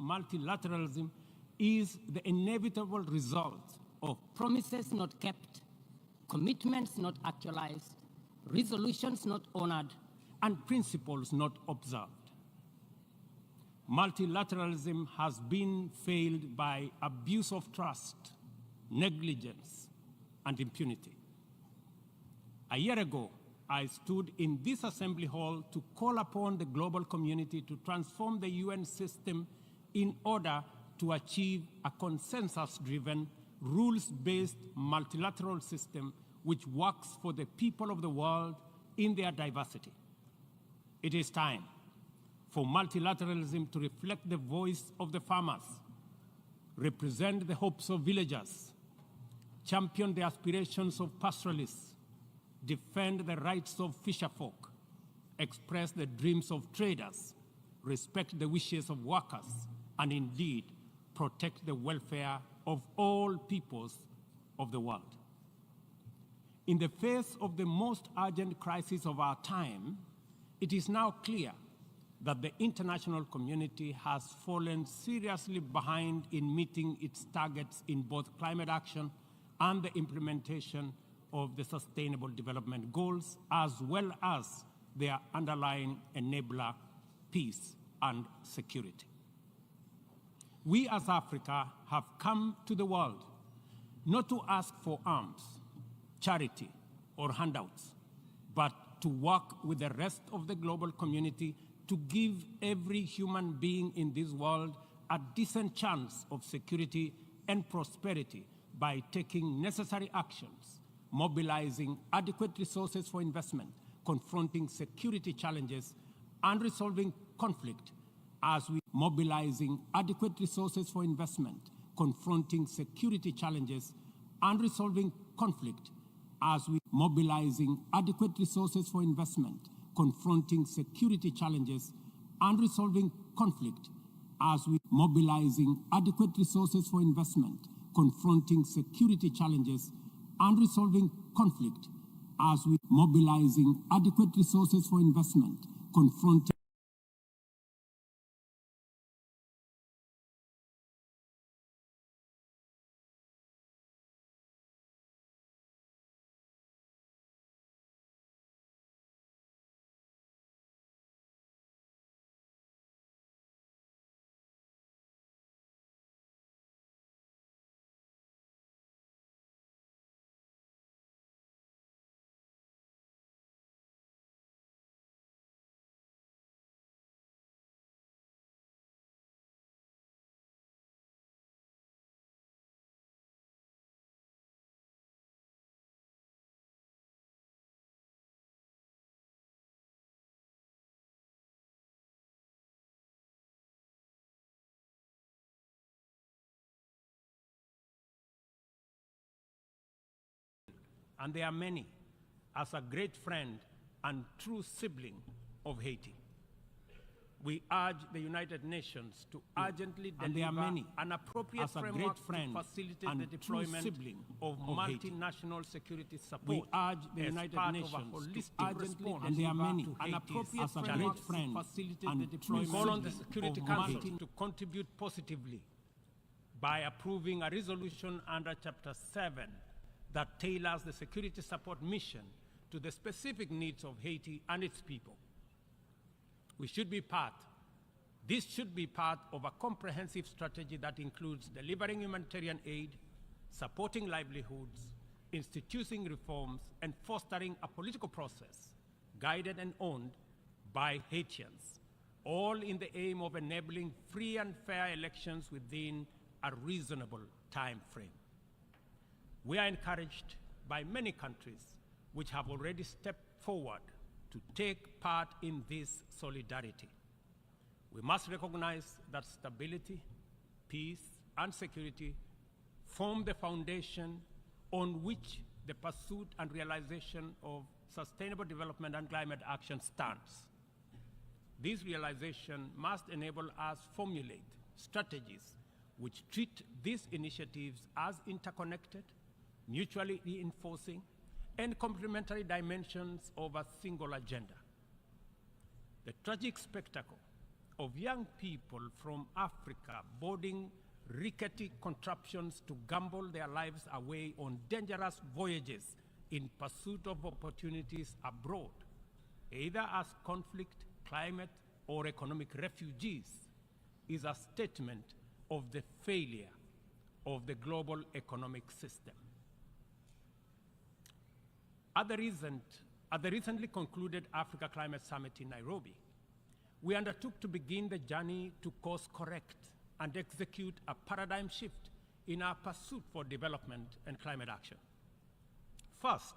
multilateralism is the inevitable result of promises not kept, commitments not actualized, resolutions not honored, and principles not observed. Multilateralism has been failed by abuse of trust, negligence, and impunity. A year ago, I stood in this assembly hall to call upon the global community to transform the UN system in order to achieve a consensus-driven, rules-based multilateral system which works for the people of the world in their diversity. It is time for multilateralism to reflect the voice of the farmers, represent the hopes of villagers, champion the aspirations of pastoralists, defend the rights of fisherfolk, express the dreams of traders, respect the wishes of workers, and indeed protect the welfare of all peoples of the world. In the face of the most urgent crisis of our time, it is now clear that the international community has fallen seriously behind in meeting its targets in both climate action and the implementation of the Sustainable Development Goals, as well as their underlying enabler, peace and security. We as Africa have come to the world not to ask for arms, charity, or handouts, but to work with the rest of the global community to give every human being in this world a decent chance of security and prosperity by taking necessary actions, mobilizing adequate resources for investment, confronting security challenges, and resolving conflict as we mobilizing adequate resources for investment, confronting security challenges, and resolving conflict as we mobilizing adequate resources for investment, confronting security challenges, and resolving conflict as we mobilizing adequate resources for investment, confronting security challenges, and resolving conflict as we mobilizing adequate resources for investment, confronting and there are many, as a great friend and true sibling of Haiti. We urge the United Nations to urgently deliver an appropriate framework to facilitate the deployment of multinational security support. We urge the United Nations to urgently deliver an appropriate framework to facilitate the deployment. We call on the Security Council to contribute positively by approving a resolution under Chapter 7 that tailors the security support mission to the specific needs of Haiti and its people. This should be part of a comprehensive strategy that includes delivering humanitarian aid, supporting livelihoods, instituting reforms, and fostering a political process guided and owned by Haitians, all in the aim of enabling free and fair elections within a reasonable time frame. We are encouraged by many countries which have already stepped forward to take part in this solidarity. We must recognize that stability, peace, and security form the foundation on which the pursuit and realization of sustainable development and climate action stands. This realization must enable us formulate strategies which treat these initiatives as interconnected, mutually reinforcing, and complementary dimensions of a single agenda. The tragic spectacle of young people from Africa boarding rickety contraptions to gamble their lives away on dangerous voyages in pursuit of opportunities abroad, either as conflict, climate, or economic refugees, is a statement of the failure of the global economic system. At the recently concluded Africa Climate Summit in Nairobi, we undertook to begin the journey to course correct and execute a paradigm shift in our pursuit for development and climate action. First,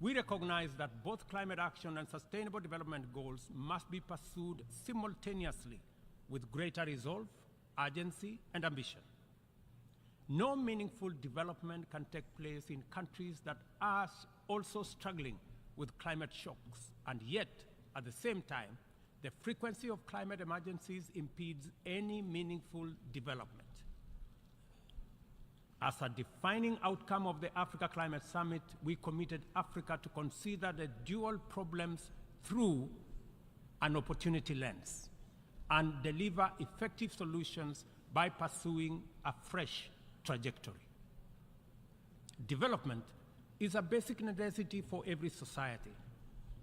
we recognize that both climate action and sustainable development goals must be pursued simultaneously with greater resolve, urgency, and ambition. No meaningful development can take place in countries that are also struggling with climate shocks, and yet, at the same time, the frequency of climate emergencies impedes any meaningful development. As a defining outcome of the Africa Climate Summit, we committed Africa to consider the dual problems through an opportunity lens and deliver effective solutions by pursuing a fresh trajectory. Development is a basic necessity for every society.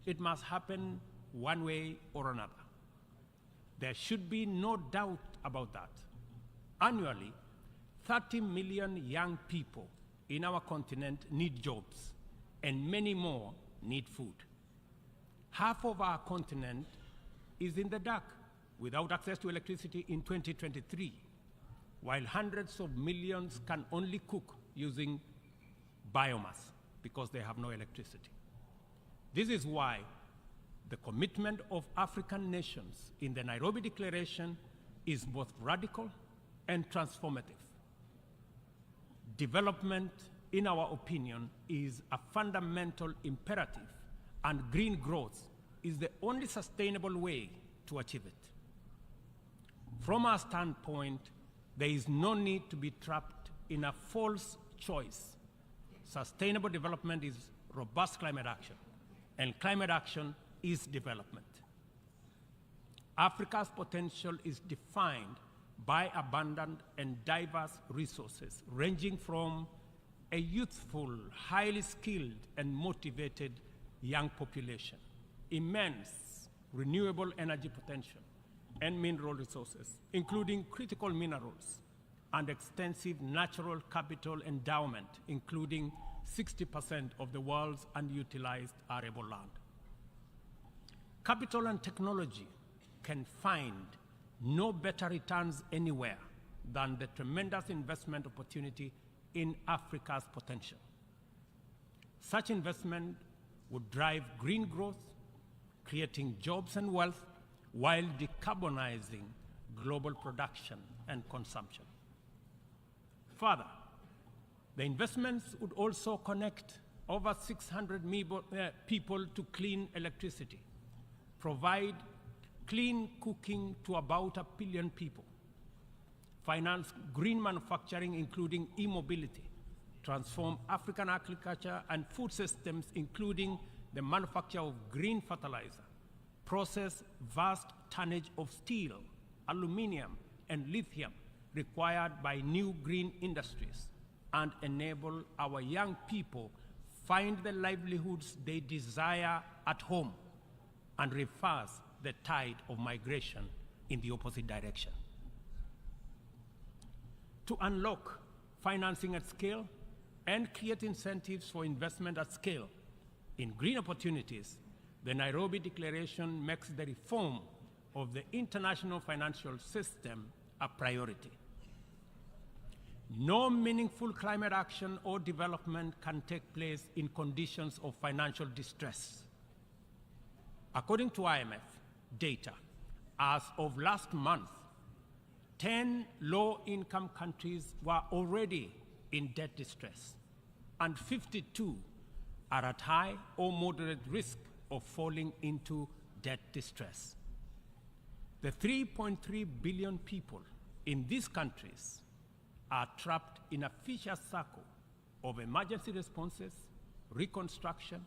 It must happen one way or another. There should be no doubt about that. Annually, 30 million young people in our continent need jobs, and many more need food. Half of our continent is in the dark without access to electricity in 2023, while hundreds of millions can only cook using biomass because they have no electricity. This is why the commitment of African nations in the Nairobi Declaration is both radical and transformative. Development, in our opinion, is a fundamental imperative, and green growth is the only sustainable way to achieve it. From our standpoint, there is no need to be trapped in a false choice. Sustainable development is robust climate action, and climate action is development. Africa's potential is defined by abundant and diverse resources, ranging from a youthful, highly skilled, and motivated young population, immense renewable energy potential, and mineral resources, including critical minerals, and extensive natural capital endowment, including 60% of the world's unutilized arable land. Capital and technology can find no better returns anywhere than the tremendous investment opportunity in Africa's potential. Such investment would drive green growth, creating jobs and wealth, while decarbonizing global production and consumption. Further, the investments would also connect over 600 people to clean electricity, provide clean cooking to about 1 billion people, finance green manufacturing, including e-mobility, transform African agriculture and food systems, including the manufacture of green fertilizer, process vast tonnage of steel, aluminum, and lithium required by new green industries, and enable our young people find the livelihoods they desire at home, and reverse the tide of migration in the opposite direction. To unlock financing at scale and create incentives for investment at scale in green opportunities, the Nairobi Declaration makes the reform of the international financial system a priority. No meaningful climate action or development can take place in conditions of financial distress. According to IMF data, as of last month, 10 low-income countries were already in debt distress, and 52 are at high or moderate risk of falling into debt distress. The 3.3 billion people in these countries are trapped in a vicious circle of emergency responses, reconstruction,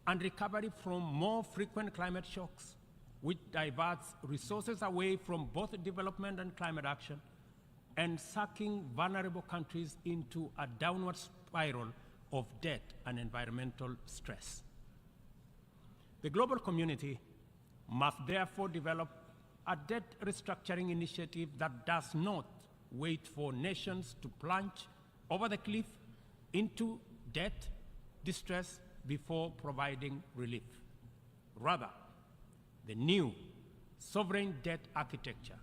and recovery from more frequent climate shocks, which diverts resources away from both development and climate action and sucking vulnerable countries into a downward spiral of debt and environmental stress. The global community must therefore develop a debt restructuring initiative that does not wait for nations to plunge over the cliff into debt distress before providing relief. Rather, the new sovereign debt architecture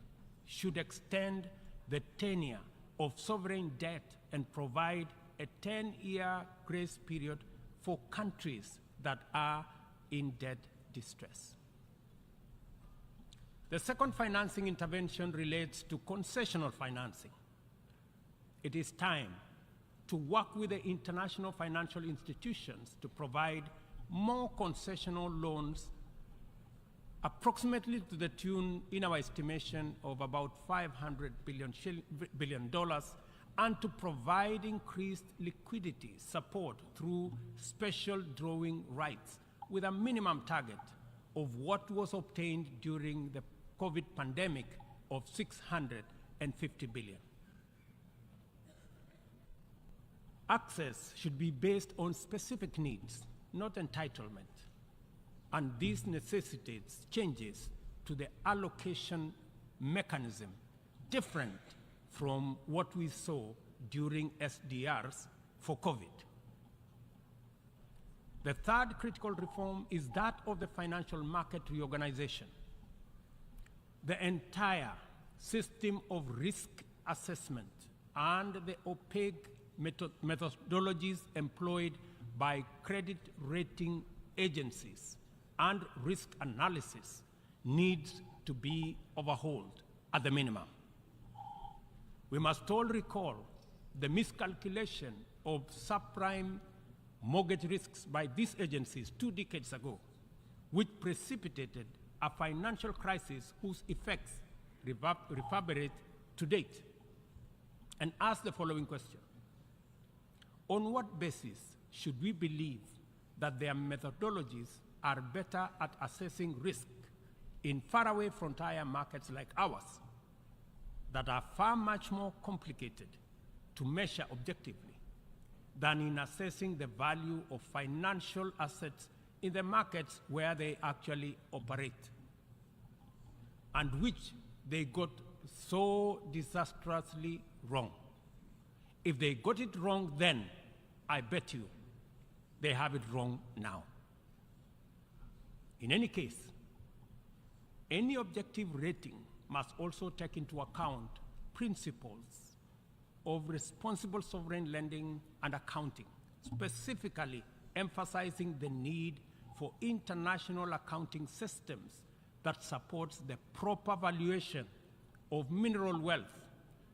should extend the tenure of sovereign debt and provide a 10-year grace period for countries that are in debt distress. The second financing intervention relates to concessional financing. It is time to work with the international financial institutions to provide more concessional loans, approximately to the tune, in our estimation, of about $500 billion, and to provide increased liquidity support through special drawing rights with a minimum target of what was obtained during the COVID pandemic of $650 billion. Access should be based on specific needs, not entitlement, and this necessitates changes to the allocation mechanism different from what we saw during SDRs for COVID. The third critical reform is that of the financial market reorganization. The entire system of risk assessment and the opaque methodologies employed by credit rating agencies and risk analysis needs to be overhauled at the minimum. We must all recall the miscalculation of subprime mortgage risks by these agencies 2 decades ago, which precipitated a financial crisis whose effects reverberate to date, and ask the following question: on what basis should we believe that their methodologies are better at assessing risk in faraway frontier markets like ours that are far much more complicated to measure objectively than in assessing the value of financial assets in the markets where they actually operate, and which they got so disastrously wrong? If they got it wrong then, I bet you they have it wrong now. In any case, any objective rating must also take into account principles of responsible sovereign lending and accounting, specifically emphasizing the need for international accounting systems that supports the proper valuation of mineral wealth,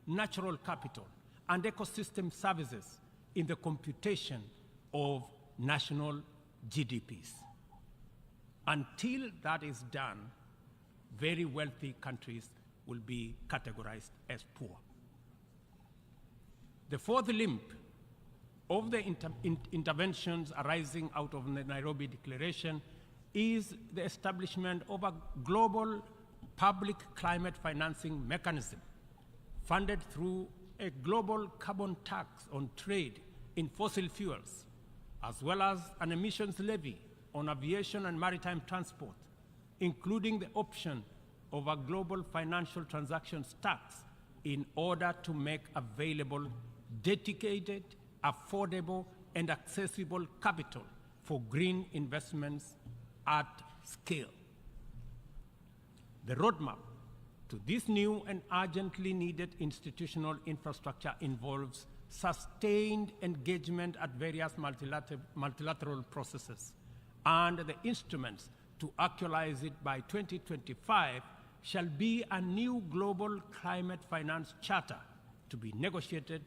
natural capital, and ecosystem services in the computation of national GDPs. Until that is done, very wealthy countries will be categorized as poor. The fourth limb of the interventions arising out of the Nairobi Declaration is the establishment of a global public climate financing mechanism funded through a global carbon tax on trade in fossil fuels, as well as an emissions levy on aviation and maritime transport, including the option of a global financial transactions tax in order to make available dedicated, affordable, and accessible capital for green investments at scale. The roadmap to this new and urgently needed institutional infrastructure involves sustained engagement at various multilateral processes, and the instruments to actualize it by 2025 shall be a new global climate finance charter to be negotiated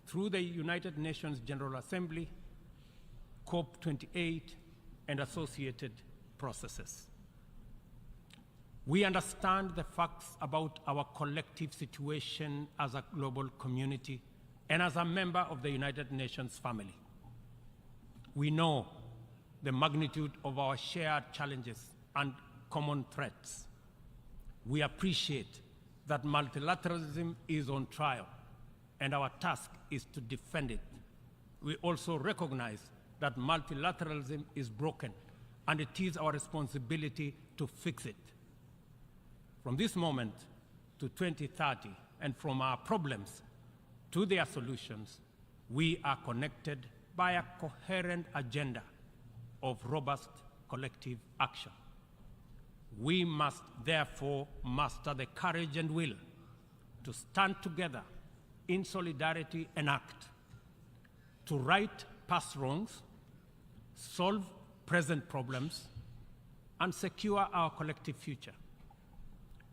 through the United Nations General Assembly, COP28, and associated processes. We understand the facts about our collective situation as a global community and as a member of the United Nations family. We know the magnitude of our shared challenges and common threats. We appreciate that multilateralism is on trial, and our task is to defend it. We also recognize that multilateralism is broken, and it is our responsibility to fix it. From this moment to 2030, and from our problems to their solutions, we are connected by a coherent agenda of robust collective action. We must therefore muster the courage and will to stand together in solidarity and act, to right past wrongs, solve present problems, and secure our collective future,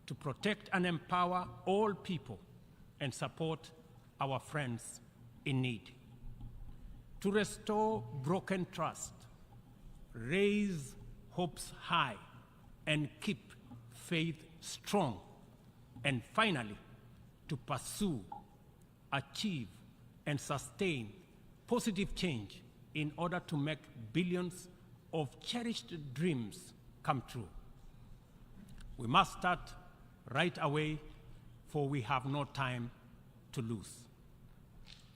to protect and empower all people and support our friends in need, to restore broken trust, raise hopes high, and keep faith strong, and finally, to pursue, achieve, and sustain positive change in order to make billions of cherished dreams come true. We must start right away, for we have no time to lose.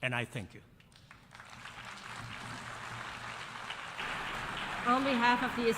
And I thank you. On behalf of the